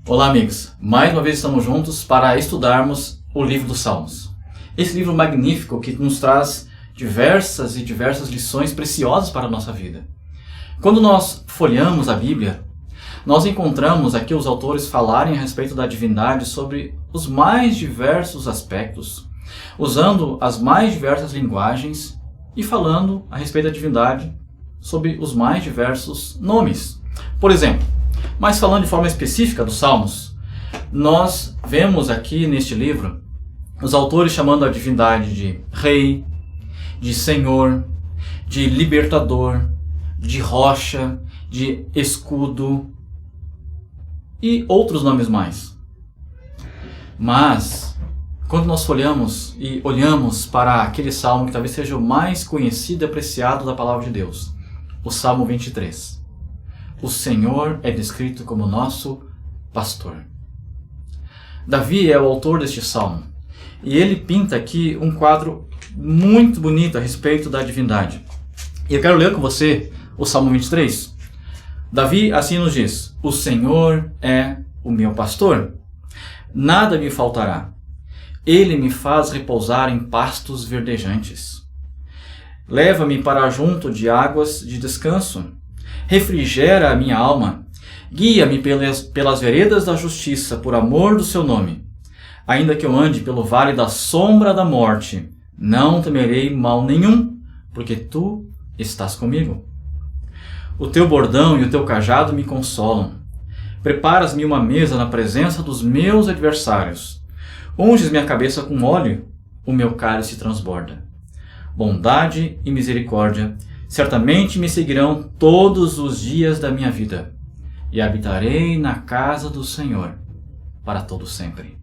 Olá amigos, mais uma vez estamos juntos para estudarmos o livro dos Salmos. Esse livro magnífico que nos traz diversas lições preciosas para a nossa vida. Quando nós folheamos a Bíblia, nós encontramos aqui os autores falarem a respeito da divindade sobre os mais diversos aspectos, usando as mais diversas linguagens e falando a respeito da divindade sobre os mais diversos nomes. Por exemplo, mas falando de forma específica dos Salmos, nós vemos aqui neste livro os autores chamando a divindade de Rei, de Senhor, de Libertador, de Rocha, de Escudo e outros nomes mais. Mas, quando nós folheamos e olhamos para aquele salmo que talvez seja o mais conhecido e apreciado da palavra de Deus, o Salmo 23, o Senhor é descrito como nosso pastor. Davi é o autor deste salmo e ele pinta aqui um quadro muito bonito a respeito da divindade. E eu quero ler com você o Salmo 23. Davi assim nos diz: o Senhor é o meu pastor, nada me faltará. Ele me faz repousar em pastos verdejantes. Leva-me para junto de águas de descanso. Refrigera a minha alma. Guia-me pelas veredas da justiça, por amor do seu nome. Ainda que eu ande pelo vale da sombra da morte, não temerei mal nenhum, porque tu estás comigo. O teu bordão e o teu cajado me consolam. Preparas-me uma mesa na presença dos meus adversários. Unges minha cabeça com óleo, o meu cálice transborda. Bondade e misericórdia certamente me seguirão todos os dias da minha vida, e habitarei na casa do Senhor para todo sempre.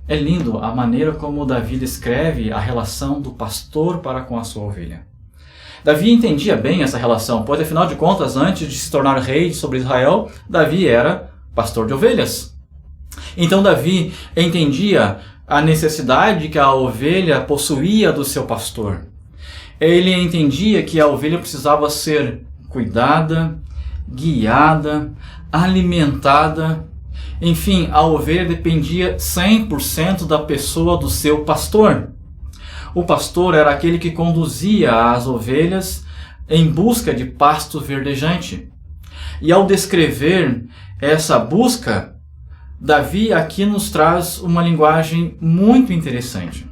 É lindo a maneira como Davi descreve a relação do pastor para com a sua ovelha. Davi entendia bem essa relação, pois afinal de contas, antes de se tornar rei sobre Israel, Davi era pastor de ovelhas. Então Davi entendia a necessidade que a ovelha possuía do seu pastor. Ele entendia que a ovelha precisava ser cuidada, guiada, alimentada. Enfim, a ovelha dependia 100% da pessoa do seu pastor. O pastor era aquele que conduzia as ovelhas em busca de pasto verdejante. E ao descrever essa busca, Davi aqui nos traz uma linguagem muito interessante.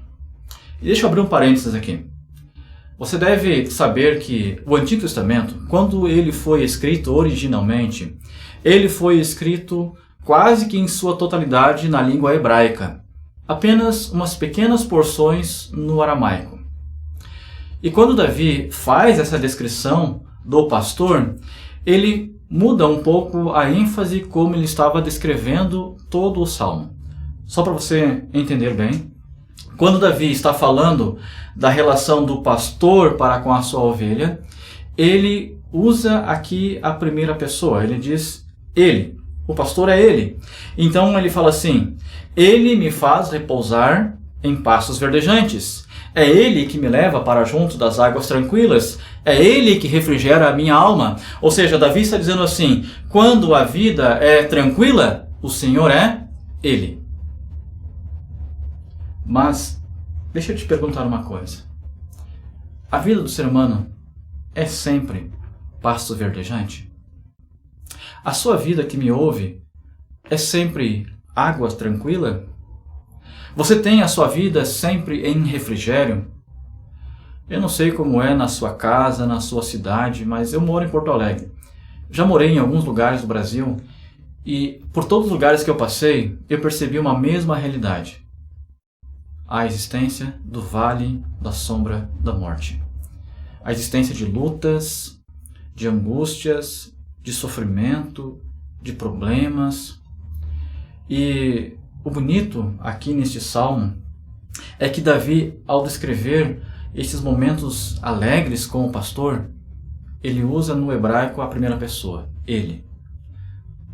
E deixa eu abrir um parênteses aqui. Você deve saber que o Antigo Testamento, quando ele foi escrito originalmente, ele foi escrito quase que em sua totalidade na língua hebraica. Apenas umas pequenas porções no aramaico. E quando Davi faz essa descrição do pastor, ele muda um pouco a ênfase como ele estava descrevendo todo o salmo. Só para você entender bem, quando Davi está falando da relação do pastor para com a sua ovelha, ele usa aqui a primeira pessoa. Ele diz ele, o pastor é ele. Então ele fala assim: ele me faz repousar em pastos verdejantes. É ele que me leva para junto das águas tranquilas. É ele que refrigera a minha alma. Ou seja, Davi está dizendo assim: quando a vida é tranquila, o Senhor é ele. Mas, deixa eu te perguntar uma coisa. A vida do ser humano é sempre pasto verdejante? A sua vida que me ouve é sempre água tranquila? Você tem a sua vida sempre em refrigério? Eu não sei como é na sua casa, na sua cidade, mas eu moro em Porto Alegre. Já morei em alguns lugares do Brasil e por todos os lugares que eu passei, eu percebi uma mesma realidade: a existência do vale da sombra da morte. A existência de lutas, de angústias, de sofrimento, de problemas. E o bonito aqui neste salmo é que Davi, ao descrever esses momentos alegres com o pastor, ele usa no hebraico a primeira pessoa, ele.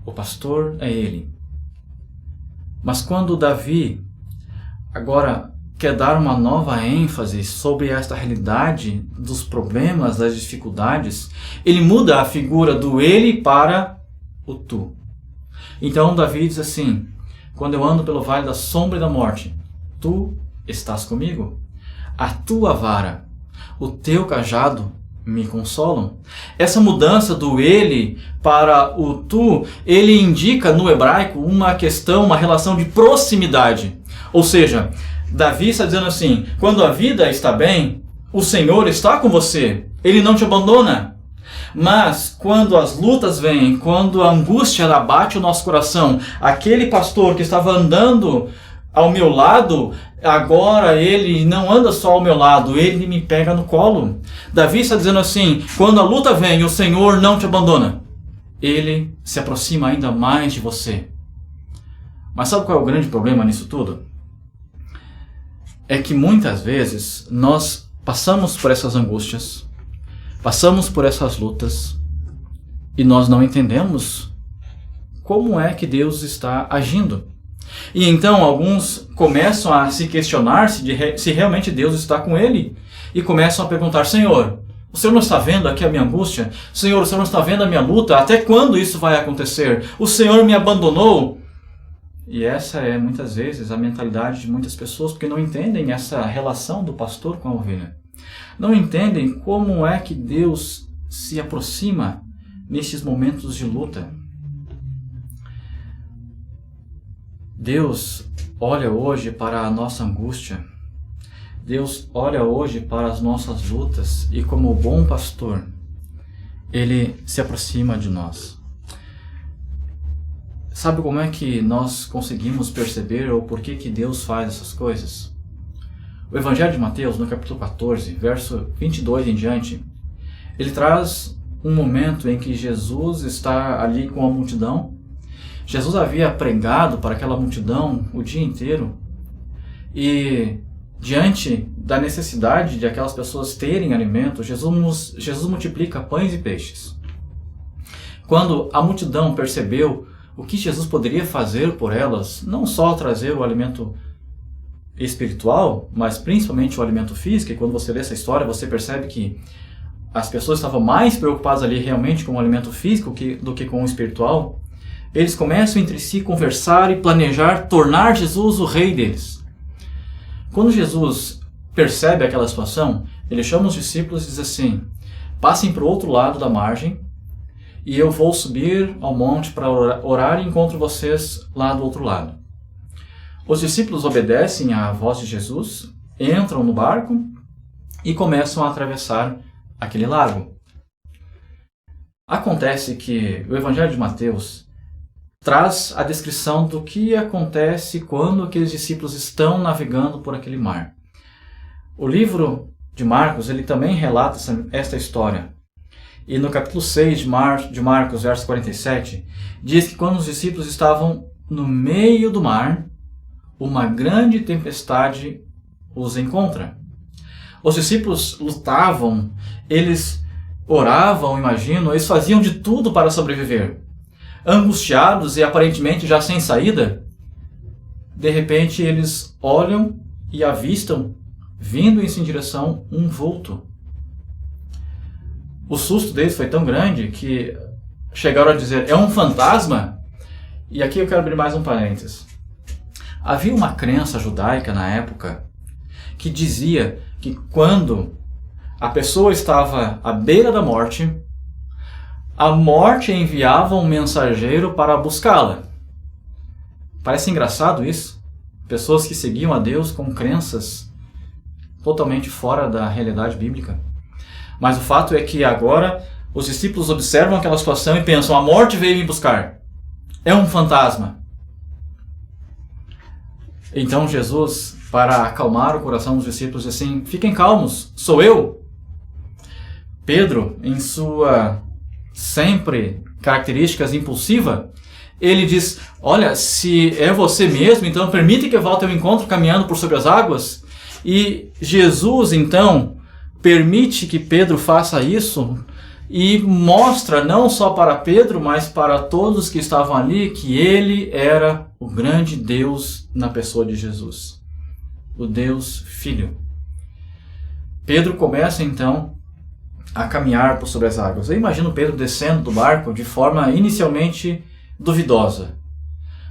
O pastor é ele. Mas quando Davi agora quer dar uma nova ênfase sobre esta realidade dos problemas, das dificuldades, ele muda a figura do ele para o tu. Então Davi diz assim: quando eu ando pelo vale da sombra e da morte, tu estás comigo. A tua vara, o teu cajado me consolam. Essa mudança do ele para o tu, ele indica no hebraico uma questão, uma relação de proximidade. Ou seja, Davi está dizendo assim: quando a vida está bem, o Senhor está com você, Ele não te abandona. Mas quando as lutas vêm, quando a angústia ela bate o nosso coração, aquele pastor que estava andando ao meu lado, agora ele não anda só ao meu lado, ele me pega no colo. Davi está dizendo assim: quando a luta vem, o Senhor não te abandona. Ele se aproxima ainda mais de você. Mas sabe qual é o grande problema nisso tudo? É que muitas vezes nós passamos por essas angústias, passamos por essas lutas e nós não entendemos como é que Deus está agindo. E então alguns começam a se questionar se realmente Deus está com ele e começam a perguntar: Senhor, o Senhor não está vendo aqui a minha angústia? Senhor, o Senhor não está vendo a minha luta? Até quando isso vai acontecer? O Senhor me abandonou? E essa é muitas vezes a mentalidade de muitas pessoas, porque não entendem essa relação do pastor com a ovelha. Não entendem como é que Deus se aproxima nesses momentos de luta. Deus olha hoje para a nossa angústia. Deus olha hoje para as nossas lutas e, como bom pastor, Ele se aproxima de nós. Sabe como é que nós conseguimos perceber ou por que Deus faz essas coisas? O Evangelho de Mateus, no capítulo 14, verso 22 em diante, ele traz um momento em que Jesus está ali com a multidão. Jesus havia pregado para aquela multidão o dia inteiro e, diante da necessidade de aquelas pessoas terem alimento, Jesus multiplica pães e peixes. Quando a multidão percebeu o que Jesus poderia fazer por elas, não só trazer o alimento espiritual, mas principalmente o alimento físico, e quando você lê essa história, você percebe que as pessoas estavam mais preocupadas ali realmente com o alimento físico do que com o espiritual. Eles começam entre si a conversar e planejar tornar Jesus o rei deles. Quando Jesus percebe aquela situação, ele chama os discípulos e diz assim: passem para o outro lado da margem e eu vou subir ao monte para orar e encontro vocês lá do outro lado. Os discípulos obedecem à voz de Jesus, entram no barco e começam a atravessar aquele lago. Acontece que o Evangelho de Mateus traz a descrição do que acontece quando aqueles discípulos estão navegando por aquele mar. O livro de Marcos, ele também relata esta história. E no capítulo 6 de Marcos, verso 47, diz que quando os discípulos estavam no meio do mar, uma grande tempestade os encontra. Os discípulos lutavam, eles oravam, imagino, eles faziam de tudo para sobreviver. Angustiados e aparentemente já sem saída, de repente eles olham e avistam, vindo em direção, um vulto. O susto deles foi tão grande que chegaram a dizer: é um fantasma? E aqui eu quero abrir mais um parênteses. Havia uma crença judaica na época que dizia que quando a pessoa estava à beira da morte, a morte enviava um mensageiro para buscá-la. Parece engraçado isso. Pessoas que seguiam a Deus com crenças totalmente fora da realidade bíblica. Mas o fato é que agora os discípulos observam aquela situação e pensam: a morte veio me buscar. É um fantasma. Então Jesus, para acalmar o coração dos discípulos, diz assim: fiquem calmos, sou eu. Pedro, em sua sempre características impulsiva, ele diz: olha, se é você mesmo, então permite que eu volte ao encontro caminhando por sobre as águas. E Jesus, então, permite que Pedro faça isso e mostra não só para Pedro, mas para todos que estavam ali, que ele era o grande Deus na pessoa de Jesus, o Deus Filho. Pedro começa então a caminhar por sobre as águas. Eu imagino Pedro descendo do barco de forma inicialmente duvidosa.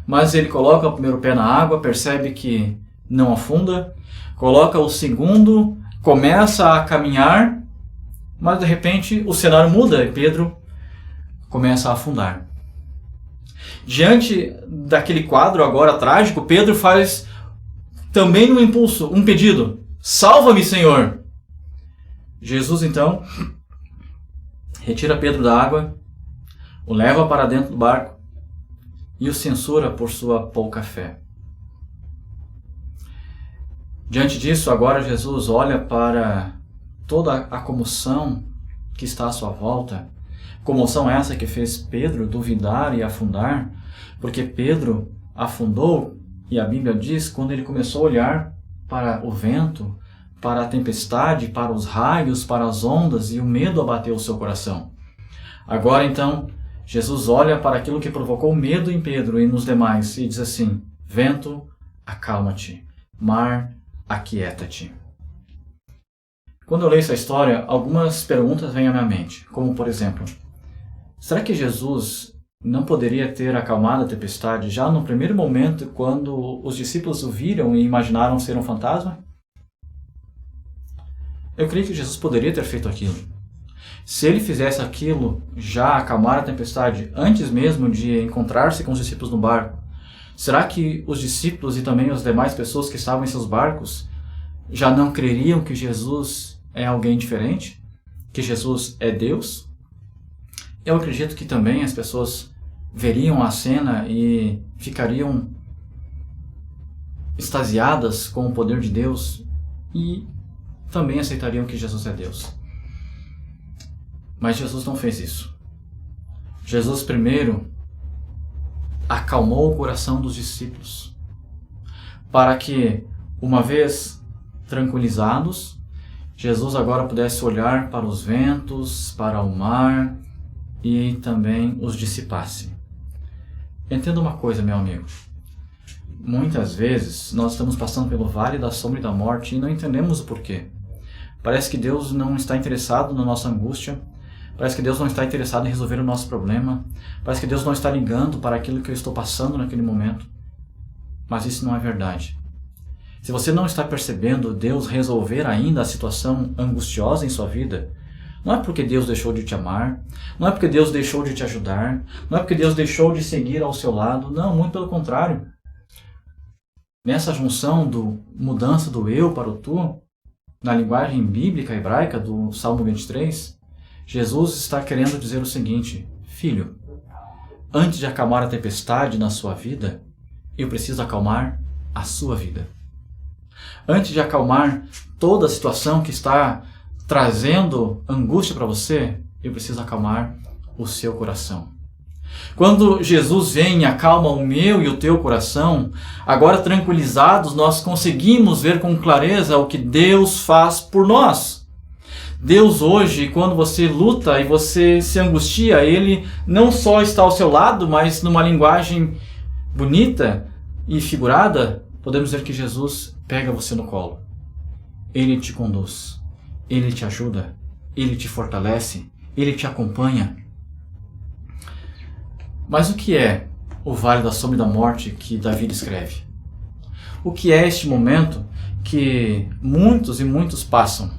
Mas ele coloca o primeiro pé na água, percebe que não afunda, coloca o segundo, começa a caminhar, mas de repente o cenário muda e Pedro começa a afundar. Diante daquele quadro agora trágico, Pedro faz também um impulso, um pedido: salva-me, Senhor! Jesus então retira Pedro da água, o leva para dentro do barco e o censura por sua pouca fé. Diante disso, agora Jesus olha para toda a comoção que está à sua volta, comoção essa que fez Pedro duvidar e afundar, porque Pedro afundou, e a Bíblia diz, quando ele começou a olhar para o vento, para a tempestade, para os raios, para as ondas, e o medo abateu o seu coração. Agora então, Jesus olha para aquilo que provocou medo em Pedro e nos demais e diz assim: vento, acalma-te, mar, aquieta-te. Quando eu leio essa história, algumas perguntas vêm à minha mente, como por exemplo, será que Jesus não poderia ter acalmado a tempestade já no primeiro momento quando os discípulos o viram e imaginaram ser um fantasma? Eu creio que Jesus poderia ter feito aquilo. Se ele fizesse aquilo, já acalmar a tempestade, antes mesmo de encontrar-se com os discípulos no barco, será que os discípulos e também as demais pessoas que estavam em seus barcos já não creriam que Jesus é alguém diferente? Que Jesus é Deus? Eu acredito que também as pessoas veriam a cena e ficariam extasiadas com o poder de Deus e também aceitariam que Jesus é Deus. Mas Jesus não fez isso. Jesus primeiro acalmou o coração dos discípulos, para que, uma vez tranquilizados, Jesus agora pudesse olhar para os ventos, para o mar e também os dissipasse. Entenda uma coisa, meu amigo. Muitas vezes nós estamos passando pelo vale da sombra e da morte e não entendemos o porquê. Parece que Deus não está interessado na nossa angústia. Parece que Deus não está interessado em resolver o nosso problema. Parece que Deus não está ligando para aquilo que eu estou passando naquele momento. Mas isso não é verdade. Se você não está percebendo Deus resolver ainda a situação angustiosa em sua vida, não é porque Deus deixou de te amar, não é porque Deus deixou de te ajudar, não é porque Deus deixou de seguir ao seu lado, não, muito pelo contrário. Nessa junção do mudança do eu para o tu, na linguagem bíblica hebraica do Salmo 23, Jesus está querendo dizer o seguinte: filho, antes de acalmar a tempestade na sua vida, eu preciso acalmar a sua vida. Antes de acalmar toda a situação que está trazendo angústia para você, eu preciso acalmar o seu coração. Quando Jesus vem e acalma o meu e o teu coração, agora tranquilizados, nós conseguimos ver com clareza o que Deus faz por nós. Deus hoje, quando você luta e você se angustia, Ele não só está ao seu lado, mas numa linguagem bonita e figurada, podemos dizer que Jesus pega você no colo. Ele te conduz, Ele te ajuda, Ele te fortalece, Ele te acompanha. Mas o que é o vale da sombra e da morte que Davi descreve? O que é este momento que muitos e muitos passam?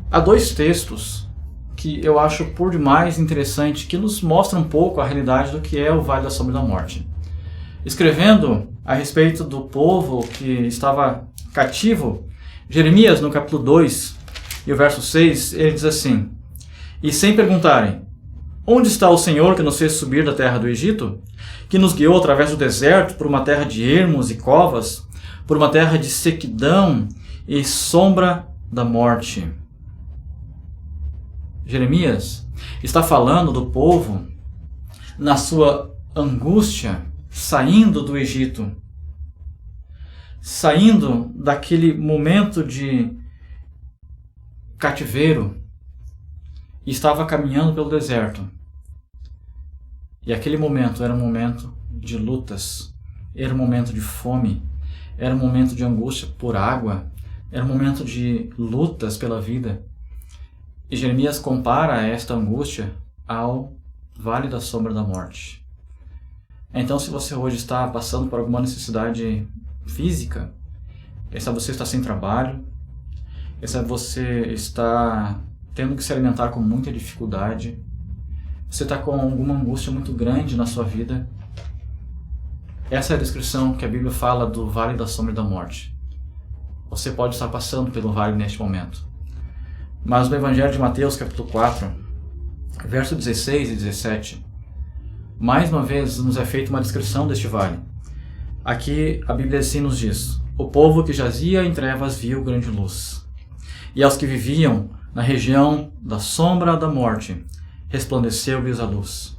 Há dois textos que eu acho por demais interessante, que nos mostram um pouco a realidade do que é o vale da sombra e da morte. Escrevendo a respeito do povo que estava cativo, Jeremias, no capítulo 2 e o verso 6, ele diz assim: e sem perguntarem, onde está o Senhor que nos fez subir da terra do Egito, que nos guiou através do deserto por uma terra de ermos e covas, por uma terra de sequidão e sombra da morte? Jeremias está falando do povo na sua angústia, saindo do Egito, saindo daquele momento de cativeiro, e estava caminhando pelo deserto. E aquele momento era um momento de lutas, era um momento de fome, era um momento de angústia por água, era um momento de lutas pela vida. E Jeremias compara esta angústia ao vale da sombra da morte. Então, se você hoje está passando por alguma necessidade física, quem sabe você está sem trabalho, quem sabe você está tendo que se alimentar com muita dificuldade, você está com alguma angústia muito grande na sua vida, essa é a descrição que a Bíblia fala do Vale da Sombra da Morte. Você pode estar passando pelo vale neste momento. Mas no Evangelho de Mateus, capítulo 4, verso 16 e 17, mais uma vez nos é feita uma descrição deste vale. Aqui a Bíblia assim nos diz: o povo que jazia em trevas viu grande luz. E aos que viviam na região da sombra da morte, resplandeceu-lhes a luz.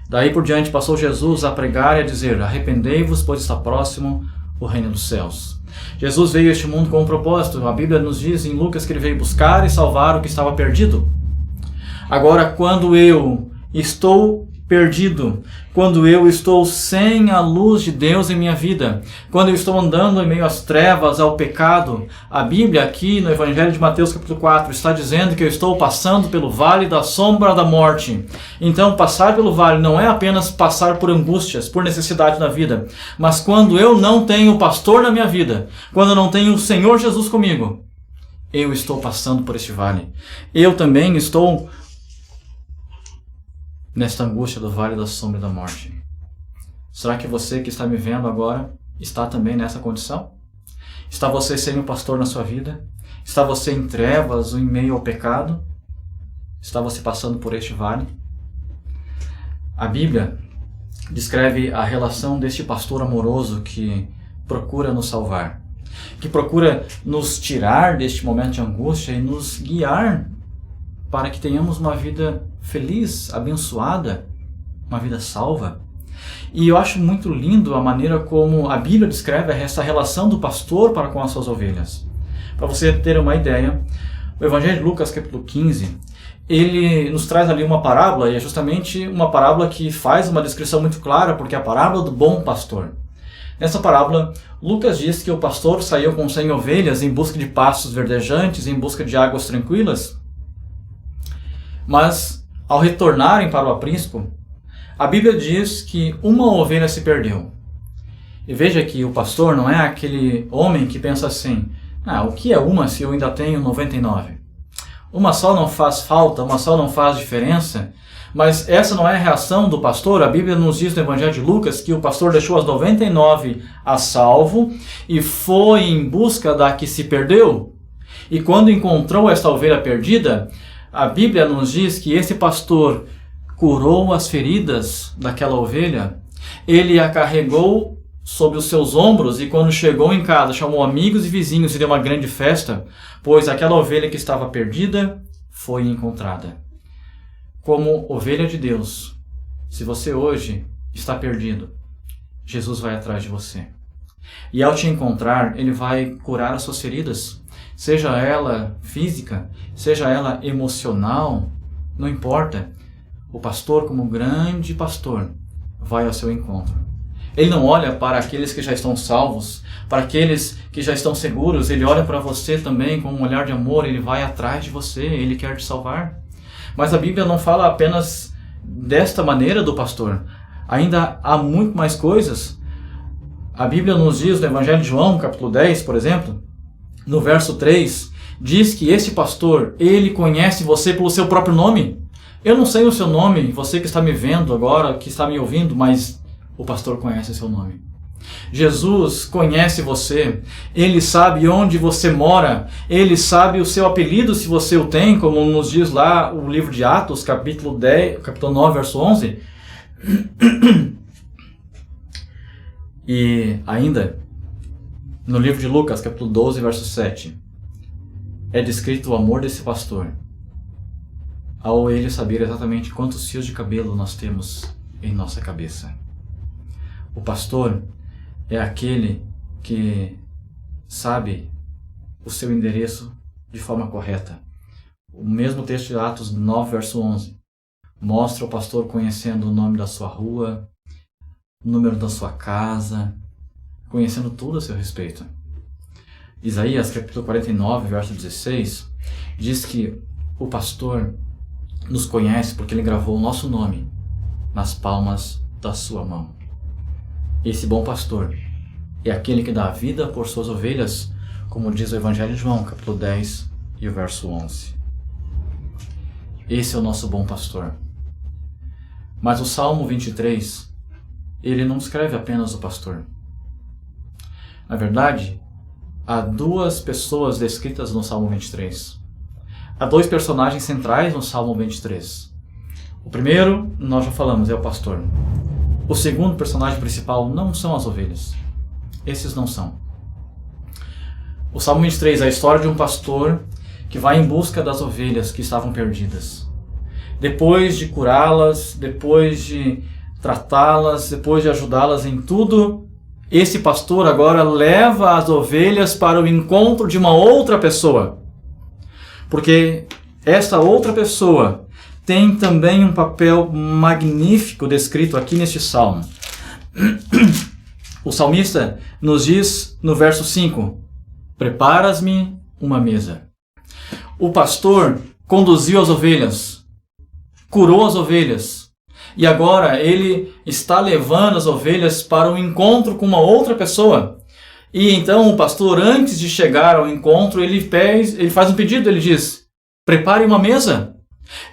Daí por diante passou Jesus a pregar e a dizer: arrependei-vos, pois está próximo o reino dos céus. Jesus veio a este mundo com um propósito. A Bíblia nos diz em Lucas que ele veio buscar e salvar o que estava perdido. Agora, quando eu estou perdido, quando eu estou sem a luz de Deus em minha vida, quando eu estou andando em meio às trevas, ao pecado, a Bíblia aqui no Evangelho de Mateus capítulo 4 está dizendo que eu estou passando pelo vale da sombra da morte. Então, passar pelo vale não é apenas passar por angústias, por necessidade na vida, mas quando eu não tenho o pastor na minha vida, quando eu não tenho o Senhor Jesus comigo, eu estou passando por este vale. Eu também estou nesta angústia do vale da sombra da morte. Será que você que está me vendo agora está também nessa condição? Está você sem um pastor na sua vida? Está você em trevas ou em meio ao pecado? Está você passando por este vale? A Bíblia descreve a relação deste pastor amoroso que procura nos salvar, que procura nos tirar deste momento de angústia e nos guiar para que tenhamos uma vida feliz, abençoada, uma vida salva. E eu acho muito lindo a maneira como a Bíblia descreve essa relação do pastor para com as suas ovelhas. Para você ter uma ideia, o Evangelho de Lucas, capítulo 15, ele nos traz ali uma parábola, e é justamente uma parábola que faz uma descrição muito clara, porque é a parábola do bom pastor. Nessa parábola, Lucas diz que o pastor saiu com 100 ovelhas em busca de pastos verdejantes, em busca de águas tranquilas, mas ao retornarem para o aprisco, a Bíblia diz que uma ovelha se perdeu. E veja que o pastor não é aquele homem que pensa assim: o que é uma se eu ainda tenho 99? Uma só não faz falta, uma só não faz diferença. Mas essa não é a reação do pastor. A Bíblia nos diz no Evangelho de Lucas que o pastor deixou as 99 a salvo e foi em busca da que se perdeu. E quando encontrou esta ovelha perdida, a Bíblia nos diz que esse pastor curou as feridas daquela ovelha, ele a carregou sobre os seus ombros e quando chegou em casa chamou amigos e vizinhos e deu uma grande festa, pois aquela ovelha que estava perdida foi encontrada. Como ovelha de Deus, se você hoje está perdido, Jesus vai atrás de você. E ao te encontrar, ele vai curar as suas feridas, seja ela física, seja ela emocional, não importa. O pastor, como grande pastor, vai ao seu encontro. Ele não olha para aqueles que já estão salvos, para aqueles que já estão seguros, ele olha para você também com um olhar de amor, ele vai atrás de você, ele quer te salvar. Mas a Bíblia não fala apenas desta maneira do pastor. Ainda há muito mais coisas. A Bíblia nos diz no Evangelho de João, capítulo 10, por exemplo, no verso 3, diz que esse pastor, ele conhece você pelo seu próprio nome. Eu não sei o seu nome, você que está me vendo agora, que está me ouvindo, mas o pastor conhece o seu nome. Jesus conhece você, ele sabe onde você mora, ele sabe o seu apelido se você o tem, como nos diz lá o livro de Atos, capítulo 9, verso 11. E ainda, no livro de Lucas, capítulo 12, verso 7, é descrito o amor desse pastor, ao ele saber exatamente quantos fios de cabelo nós temos em nossa cabeça. O pastor é aquele que sabe o seu endereço de forma correta. O mesmo texto de Atos 9, verso 11, mostra o pastor conhecendo o nome da sua rua, o número da sua casa, conhecendo tudo a seu respeito. Isaías, capítulo 49, verso 16, diz que o pastor nos conhece porque ele gravou o nosso nome nas palmas da sua mão. Esse bom pastor é aquele que dá a vida por suas ovelhas, como diz o Evangelho de João, capítulo 10 e o verso 11. Esse é o nosso bom pastor. Mas o Salmo 23, ele não descreve apenas o pastor. Na verdade, há duas pessoas descritas no Salmo 23. Há dois personagens centrais no Salmo 23. O primeiro, nós já falamos, é o pastor. O segundo personagem principal não são as ovelhas. Esses não são. O Salmo 23 é a história de um pastor que vai em busca das ovelhas que estavam perdidas. Depois de curá-las, depois de tratá-las, depois de ajudá-las em tudo, esse pastor agora leva as ovelhas para o encontro de uma outra pessoa. Porque essa outra pessoa tem também um papel magnífico descrito aqui neste salmo. O salmista nos diz no verso 5: Preparas-me uma mesa. O pastor conduziu as ovelhas, curou as ovelhas, e agora ele está levando as ovelhas para um encontro com uma outra pessoa. E então o pastor, antes de chegar ao encontro, ele faz um pedido, ele diz: prepare uma mesa.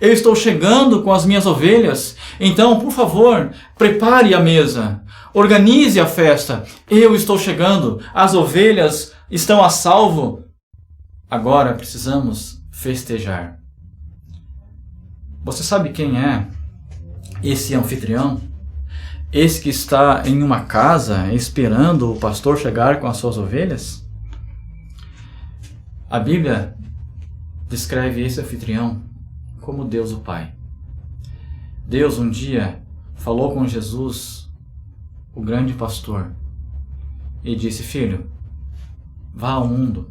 Eu estou chegando com as minhas ovelhas, então, por favor, prepare a mesa. Organize a festa. Eu estou chegando, as ovelhas estão a salvo. Agora precisamos festejar. Você sabe quem é esse anfitrião? Esse que está em uma casa esperando o pastor chegar com as suas ovelhas? A Bíblia descreve esse anfitrião como Deus o Pai. Deus um dia falou com Jesus, o grande pastor, e disse: filho, vá ao mundo,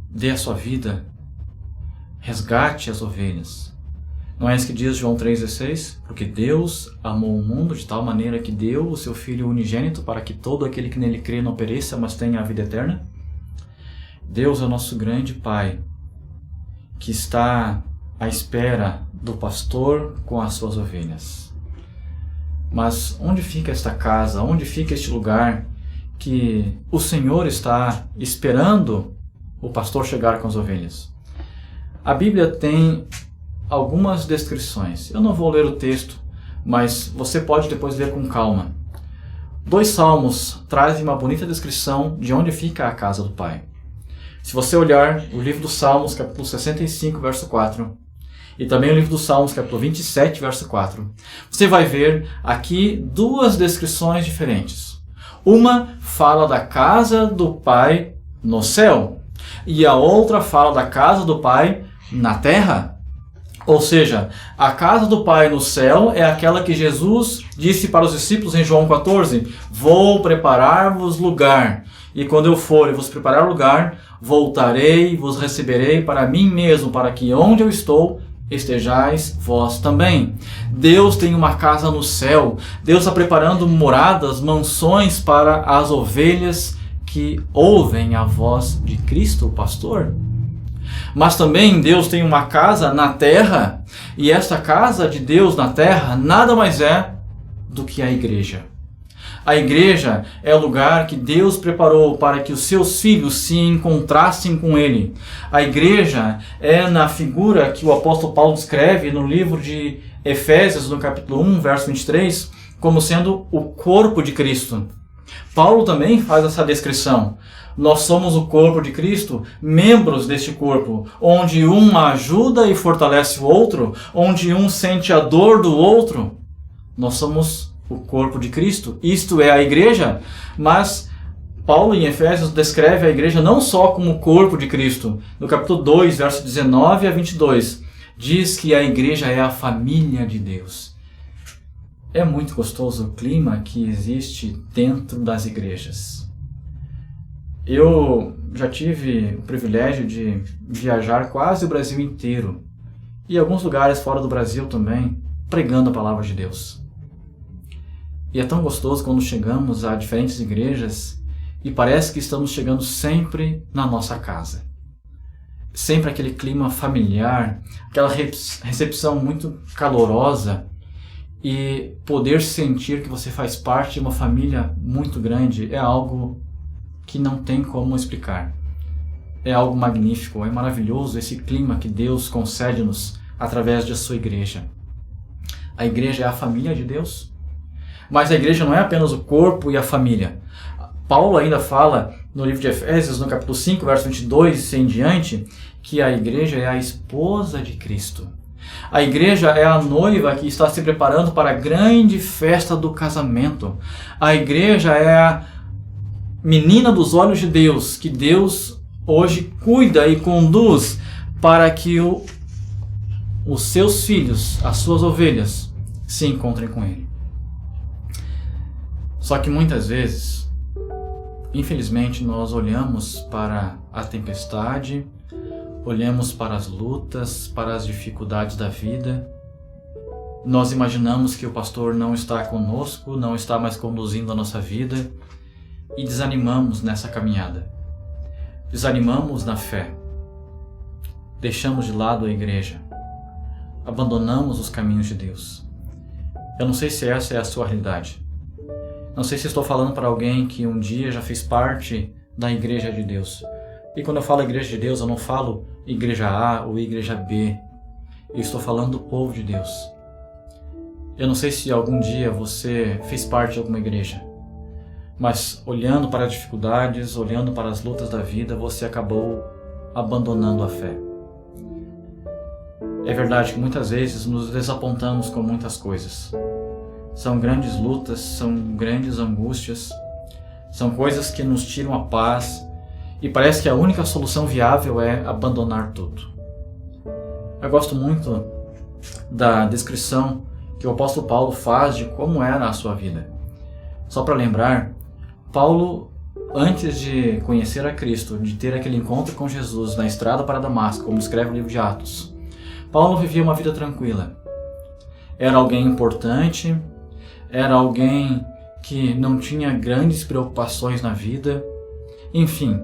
dê a sua vida, resgate as ovelhas. Não é isso que diz João 3,16? Porque Deus amou o mundo de tal maneira que deu o seu Filho unigênito para que todo aquele que nele crê não pereça, mas tenha a vida eterna. Deus é o nosso grande Pai, que está à espera do pastor com as suas ovelhas. Mas onde fica esta casa? Onde fica este lugar que o Senhor está esperando o pastor chegar com as ovelhas? A Bíblia tem algumas descrições. Eu não vou ler o texto, mas você pode depois ler com calma. 2 salmos trazem uma bonita descrição de onde fica a casa do Pai. Se você olhar o livro dos Salmos, capítulo 65, verso 4, e também o livro dos Salmos, capítulo 27, verso 4, você vai ver aqui 2 descrições diferentes. Uma fala da casa do Pai no céu, e a outra fala da casa do Pai na terra. Ou seja, a casa do Pai no céu é aquela que Jesus disse para os discípulos em João 14: vou preparar-vos lugar, e quando eu for e vos preparar lugar, voltarei e vos receberei para mim mesmo, para que onde eu estou, estejais vós também. Deus tem uma casa no céu. Deus está preparando moradas, mansões para as ovelhas que ouvem a voz de Cristo, o pastor. Mas também Deus tem uma casa na terra, e esta casa de Deus na terra nada mais é do que a igreja. A igreja é o lugar que Deus preparou para que os seus filhos se encontrassem com Ele. A igreja é na figura que o apóstolo Paulo descreve no livro de Efésios, no capítulo 1, verso 23, como sendo o corpo de Cristo. Paulo também faz essa descrição. Nós somos o corpo de Cristo, membros deste corpo, onde um ajuda e fortalece o outro, onde um sente a dor do outro. Nós somos o corpo de Cristo, isto é a igreja, mas Paulo em Efésios descreve a igreja não só como o corpo de Cristo. No capítulo 2, verso 19 a 22, diz que a igreja é a família de Deus. É muito gostoso o clima que existe dentro das igrejas. Eu já tive o privilégio de viajar quase o Brasil inteiro, e alguns lugares fora do Brasil também, pregando a palavra de Deus. E é tão gostoso quando chegamos a diferentes igrejas e parece que estamos chegando sempre na nossa casa. Sempre aquele clima familiar, aquela recepção muito calorosa. e poder sentir que você faz parte de uma família muito grande é algo que não tem como explicar. É algo magnífico, é maravilhoso esse clima que Deus concede-nos através de sua igreja. A igreja é a família de Deus, mas a igreja não é apenas o corpo e a família. Paulo ainda fala no livro de Efésios, no capítulo 5, verso 22 e em diante, que a igreja é a esposa de Cristo. A igreja é a noiva que está se preparando para a grande festa do casamento. A igreja é a menina dos olhos de Deus, que Deus hoje cuida e conduz para que os seus filhos, as suas ovelhas, se encontrem com Ele. Só que muitas vezes, infelizmente, nós olhamos para a tempestade, olhamos para as lutas, para as dificuldades da vida. Nós imaginamos que o pastor não está conosco, não está mais conduzindo a nossa vida e desanimamos nessa caminhada. Desanimamos na fé. Deixamos de lado a igreja. Abandonamos os caminhos de Deus. Eu não sei se essa é a sua realidade. Não sei se estou falando para alguém que um dia já fez parte da igreja de Deus. E quando eu falo igreja de Deus, eu não falo igreja A ou igreja B. Eu estou falando do povo de Deus. Eu não sei se algum dia você fez parte de alguma igreja, mas olhando para as dificuldades, olhando para as lutas da vida, você acabou abandonando a fé. É verdade que muitas vezes nos desapontamos com muitas coisas. São grandes lutas, são grandes angústias, são coisas que nos tiram a paz e parece que a única solução viável é abandonar tudo. Eu gosto muito da descrição que o apóstolo Paulo faz de como era a sua vida. Só para lembrar, Paulo, antes de conhecer a Cristo, de ter aquele encontro com Jesus na estrada para Damasco, como escreve o livro de Atos, Paulo vivia uma vida tranquila. Era alguém importante, era alguém que não tinha grandes preocupações na vida, enfim,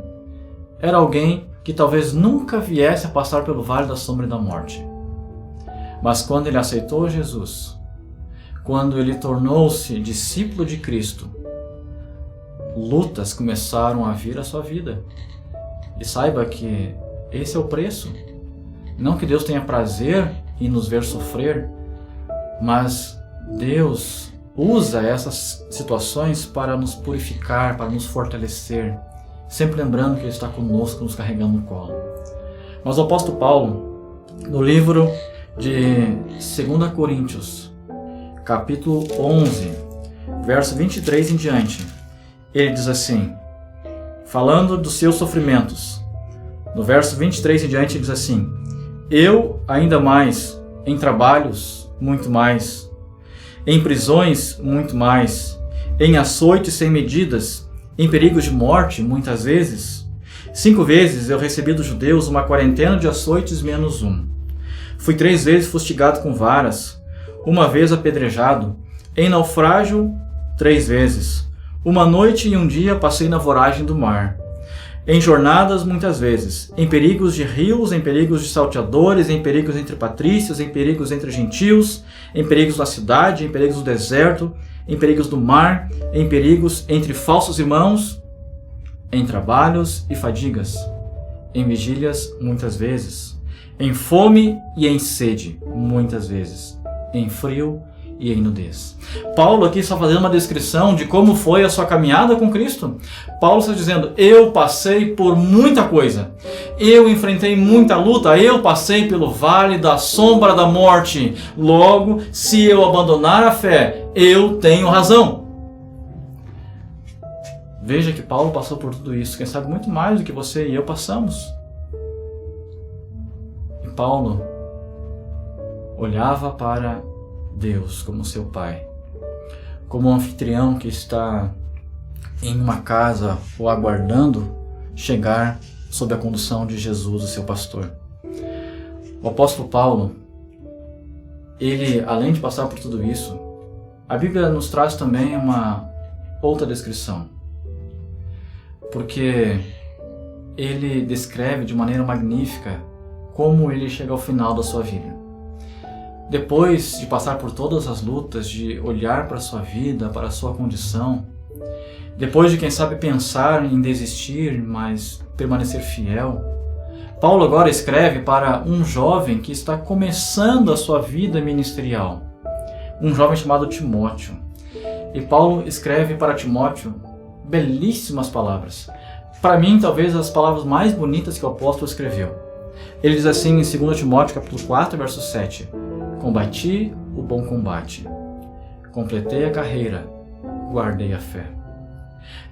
era alguém que talvez nunca viesse a passar pelo vale da sombra da morte. Mas quando ele aceitou Jesus, quando ele tornou-se discípulo de Cristo, lutas começaram a vir à sua vida. E saiba que esse é o preço. Não que Deus tenha prazer em nos ver sofrer, mas Deus usa essas situações para nos purificar, para nos fortalecer, sempre lembrando que Ele está conosco, nos carregando no colo. Mas o apóstolo Paulo, no livro de 2 Coríntios, capítulo 11, verso 23 em diante, ele diz assim, falando dos seus sofrimentos, no verso 23 em diante ele diz assim, eu ainda mais, em trabalhos muito mais, em prisões muito mais, em açoites sem medidas, em perigos de morte muitas vezes. 5 vezes eu recebi dos judeus uma quarentena de açoites menos um. Fui 3 vezes fustigado com varas, 1 vez apedrejado, em naufrágio 3 vezes. 1 noite e 1 dia passei na voragem do mar. Em jornadas muitas vezes, em perigos de rios, em perigos de salteadores, em perigos entre patrícios, em perigos entre gentios, em perigos na cidade, em perigos do deserto, em perigos do mar, em perigos entre falsos irmãos, em trabalhos e fadigas, em vigílias muitas vezes, em fome e em sede muitas vezes, em frio e em nudez. Paulo aqui está fazendo uma descrição de como foi a sua caminhada com Cristo. Paulo está dizendo, eu passei por muita coisa, eu enfrentei muita luta, eu passei pelo vale da sombra da morte, logo, se eu abandonar a fé, eu tenho razão. Veja que Paulo passou por tudo isso, quem sabe muito mais do que você e eu passamos. E Paulo olhava para Deus como seu pai, como um anfitrião que está em uma casa o aguardando chegar sob a condução de Jesus, o seu pastor. O apóstolo Paulo, ele, além de passar por tudo isso, a Bíblia nos traz também uma outra descrição, porque ele descreve de maneira magnífica como ele chega ao final da sua vida. depois de passar por todas as lutas, de olhar para a sua vida, para a sua condição, depois de, quem sabe, pensar em desistir, mas permanecer fiel, Paulo agora escreve para um jovem que está começando a sua vida ministerial, um jovem chamado Timóteo. E Paulo escreve para Timóteo belíssimas palavras. Para mim, talvez as palavras mais bonitas que o apóstolo escreveu. Ele diz assim em 2 Timóteo capítulo 4, verso 7: Combati o bom combate, completei a carreira, guardei a fé.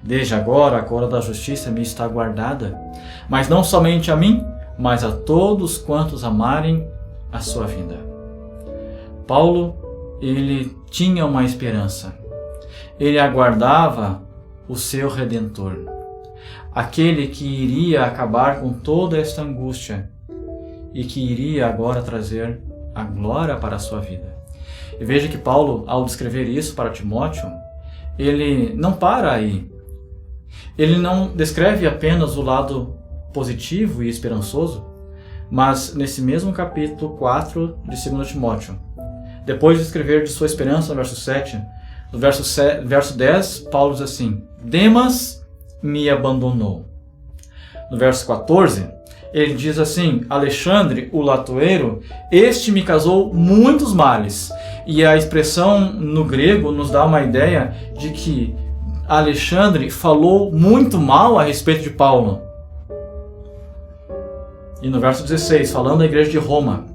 Desde agora a coroa da justiça me está guardada, mas não somente a mim, mas a todos quantos amarem a sua vida. Paulo, ele tinha uma esperança. Ele aguardava o seu Redentor, aquele que iria acabar com toda esta angústia e que iria agora trazer a glória para a sua vida. E veja que Paulo, ao descrever isso para Timóteo, ele não para aí. Ele não descreve apenas o lado positivo e esperançoso, mas nesse mesmo capítulo 4 de 2 Timóteo, depois de escrever de sua esperança no verso 7, no verso 10, Paulo diz assim: Demas me abandonou. No verso 14, ele diz assim: Alexandre, o latoeiro, este me causou muitos males. E a expressão no grego nos dá uma ideia de que Alexandre falou muito mal a respeito de Paulo. E no verso 16, falando da igreja de Roma,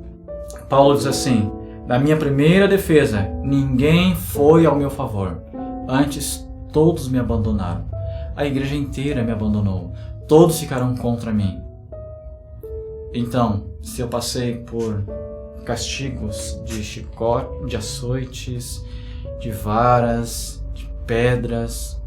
Paulo diz assim: Na minha primeira defesa, ninguém foi ao meu favor. Antes, todos me abandonaram. A igreja inteira me abandonou. Todos ficaram contra mim. Então, se eu passei por castigos de chicote, de açoites, de varas, de pedras,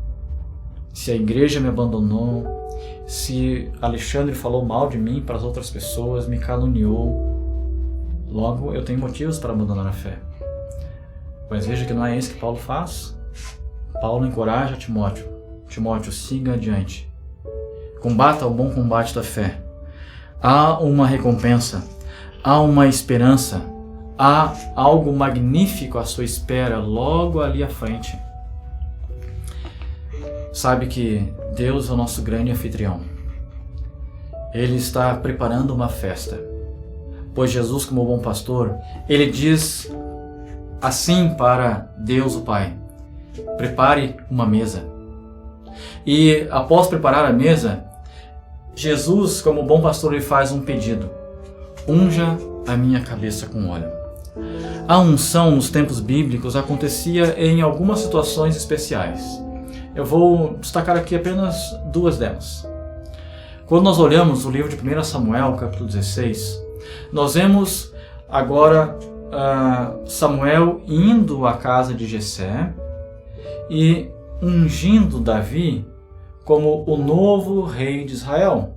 se a igreja me abandonou, se Alexandre falou mal de mim para as outras pessoas, me caluniou, logo eu tenho motivos para abandonar a fé. Mas veja que não é isso que Paulo faz. Paulo encoraja Timóteo: Timóteo, siga adiante. Combata o bom combate da fé. Há uma recompensa, há uma esperança, há algo magnífico à sua espera logo ali à frente. Sabe que Deus é o nosso grande anfitrião. Ele está preparando uma festa. Pois Jesus, como bom pastor, ele diz assim para Deus o Pai: prepare uma mesa. E após preparar a mesa, Jesus, como bom pastor, ele faz um pedido: unja a minha cabeça com óleo. A unção nos tempos bíblicos acontecia em algumas situações especiais. Eu vou destacar aqui apenas duas delas. Quando nós olhamos o livro de 1 Samuel, capítulo 16, nós vemos agora Samuel indo à casa de Jessé e ungindo Davi como o novo rei de Israel.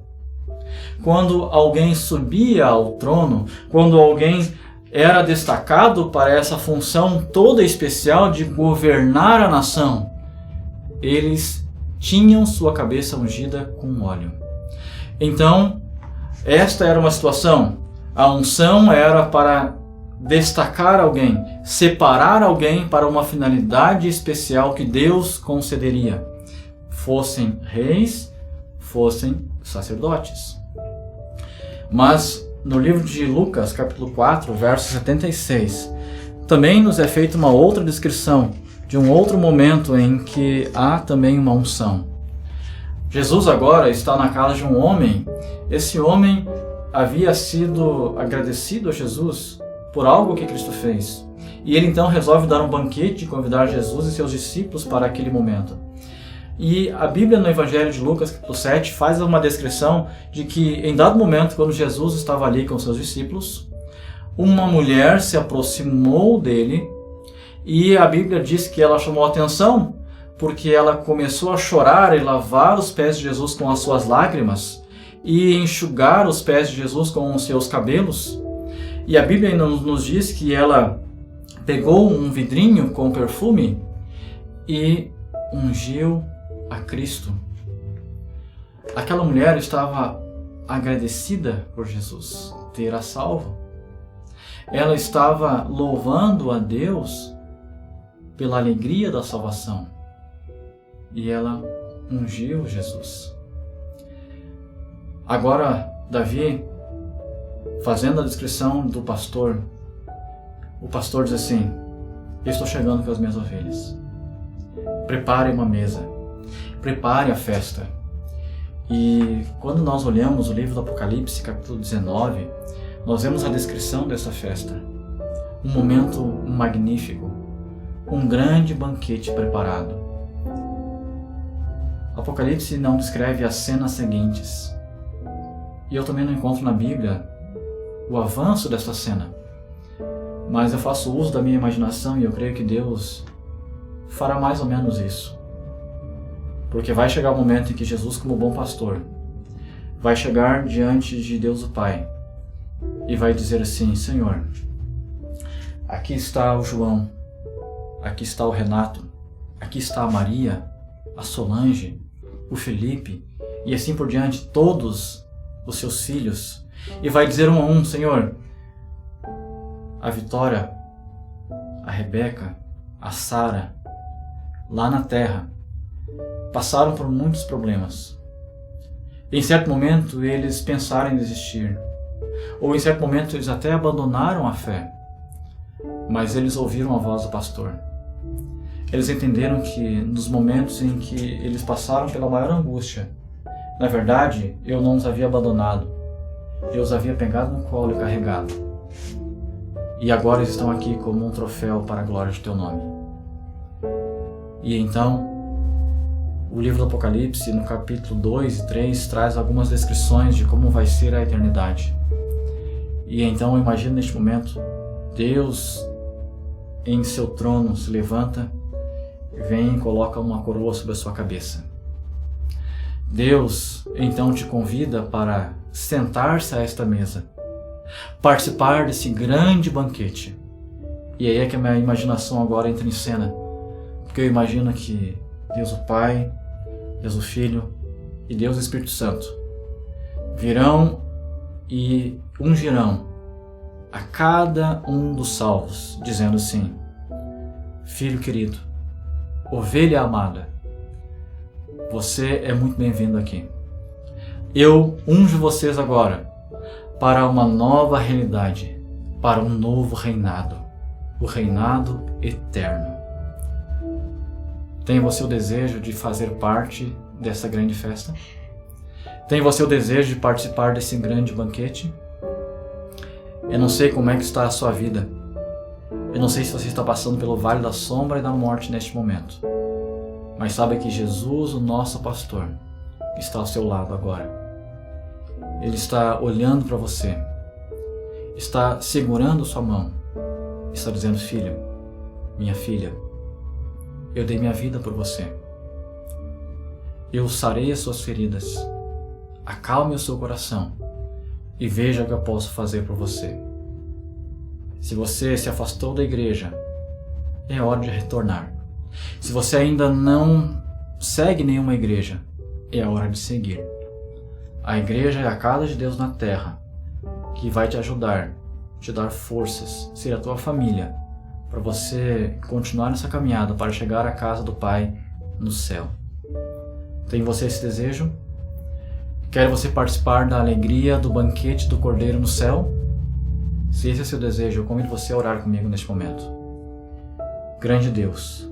Quando alguém subia ao trono, quando alguém era destacado para essa função toda especial de governar a nação, eles tinham sua cabeça ungida com óleo. Então, esta era uma situação. A unção era para destacar alguém, separar alguém para uma finalidade especial que Deus concederia. Fossem reis, fossem sacerdotes. Mas no livro de Lucas, capítulo 4, verso 76, também nos é feita uma outra descrição de um outro momento em que há também uma unção. Jesus agora está na casa de um homem. Esse homem havia sido agradecido a Jesus por algo que Cristo fez. E ele então resolve dar um banquete e convidar Jesus e seus discípulos para aquele momento. E a Bíblia no Evangelho de Lucas, capítulo 7, faz uma descrição de que em dado momento, quando Jesus estava ali com seus discípulos, uma mulher se aproximou dele e a Bíblia diz que ela chamou a atenção porque ela começou a chorar e lavar os pés de Jesus com as suas lágrimas e enxugar os pés de Jesus com os seus cabelos. E a Bíblia nos diz que ela pegou um vidrinho com perfume e ungiu a Cristo. Aquela mulher estava agradecida por Jesus ter a salvo. ela estava louvando a Deus pela alegria da salvação. E ela ungiu Jesus. Agora, Davi, fazendo a descrição do pastor, o pastor diz assim: eu estou chegando com as minhas ovelhas. Prepare uma mesa. Prepare a festa. E quando nós olhamos o livro do Apocalipse, capítulo 19, nós vemos a descrição dessa festa. Um momento magnífico. Um grande banquete preparado. Apocalipse não descreve as cenas seguintes. E eu também não encontro na Bíblia o avanço dessa cena. Mas eu faço uso da minha imaginação e eu creio que Deus fará mais ou menos isso. Porque vai chegar o momento em que Jesus, como bom pastor, vai chegar diante de Deus o Pai e vai dizer assim: Senhor, aqui está o João, aqui está o Renato, aqui está a Maria, a Solange, o Felipe e assim por diante, todos os seus filhos, e vai dizer um a um: Senhor, a Vitória, a Rebeca, a Sara, lá na terra, passaram por muitos problemas. Em certo momento eles pensaram em desistir, ou em certo momento eles até abandonaram a fé, mas eles ouviram a voz do pastor. Eles entenderam que nos momentos em que eles passaram pela maior angústia, na verdade, eu não os havia abandonado, eu os havia pegado no colo e carregado. E agora eles estão aqui como um troféu para a glória de teu nome. E então, o livro do Apocalipse, no capítulo 2 e 3, traz algumas descrições de como vai ser a eternidade. E então, eu imagino neste momento, Deus em seu trono se levanta, vem e coloca uma coroa sobre a sua cabeça. Deus então te convida para sentar-se a esta mesa, participar desse grande banquete. E aí é que a minha imaginação agora entra em cena, porque eu imagino que Deus o Pai, Deus o Filho e Deus o Espírito Santo virão e ungirão a cada um dos salvos, dizendo assim: Filho querido, ovelha amada, você é muito bem-vindo aqui. Eu unjo vocês agora para uma nova realidade, para um novo reinado, o reinado eterno. Tem você o desejo de fazer parte dessa grande festa? Tem você o desejo de participar desse grande banquete? Eu não sei como é que está a sua vida. Eu não sei se você está passando pelo vale da sombra e da morte neste momento. Mas sabe que Jesus, o nosso pastor, está ao seu lado agora. Ele está olhando para você, está segurando sua mão, está dizendo: filho, minha filha, eu dei minha vida por você. Eu sarei as suas feridas, acalme o seu coração e veja o que eu posso fazer por você. Se você se afastou da igreja, é hora de retornar. Se você ainda não segue nenhuma igreja, é a hora de seguir. A igreja é a casa de Deus na terra, que vai te ajudar, te dar forças, ser a tua família, para você continuar nessa caminhada para chegar à casa do Pai no céu. Tem você esse desejo? Quer você participar da alegria do banquete do Cordeiro no céu? Se esse é seu desejo, eu convido você a orar comigo neste momento. Grande Deus,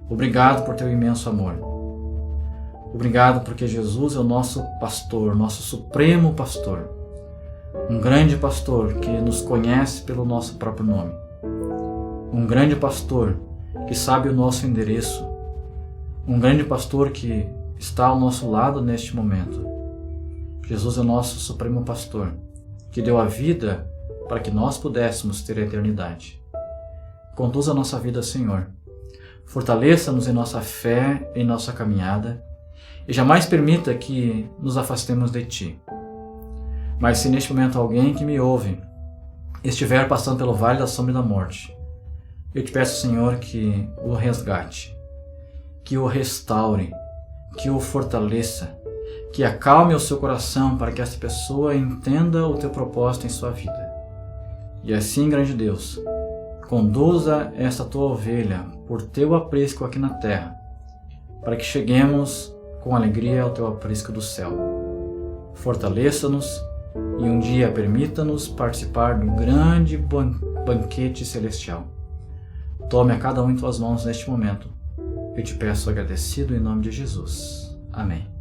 obrigado por teu imenso amor. Obrigado porque Jesus é o nosso pastor, nosso supremo pastor. Um grande pastor que nos conhece pelo nosso próprio nome. Um grande pastor que sabe o nosso endereço. Um grande pastor que está ao nosso lado neste momento. Jesus é o nosso supremo pastor, que deu a vida para que nós pudéssemos ter a eternidade. Conduza a nossa vida, Senhor. Fortaleça-nos em nossa fé, em nossa caminhada, e jamais permita que nos afastemos de Ti. Mas se neste momento alguém que me ouve estiver passando pelo vale da sombra e da morte, eu te peço, Senhor, que o resgate, que o restaure, que o fortaleça, que acalme o seu coração para que essa pessoa entenda o Teu propósito em sua vida. E assim, grande Deus, conduza esta tua ovelha por teu aprisco aqui na terra, para que cheguemos com alegria ao teu aprisco do céu. Fortaleça-nos e um dia permita-nos participar de um grande banquete celestial. Tome a cada um em tuas mãos neste momento. Eu te peço agradecido em nome de Jesus. Amém.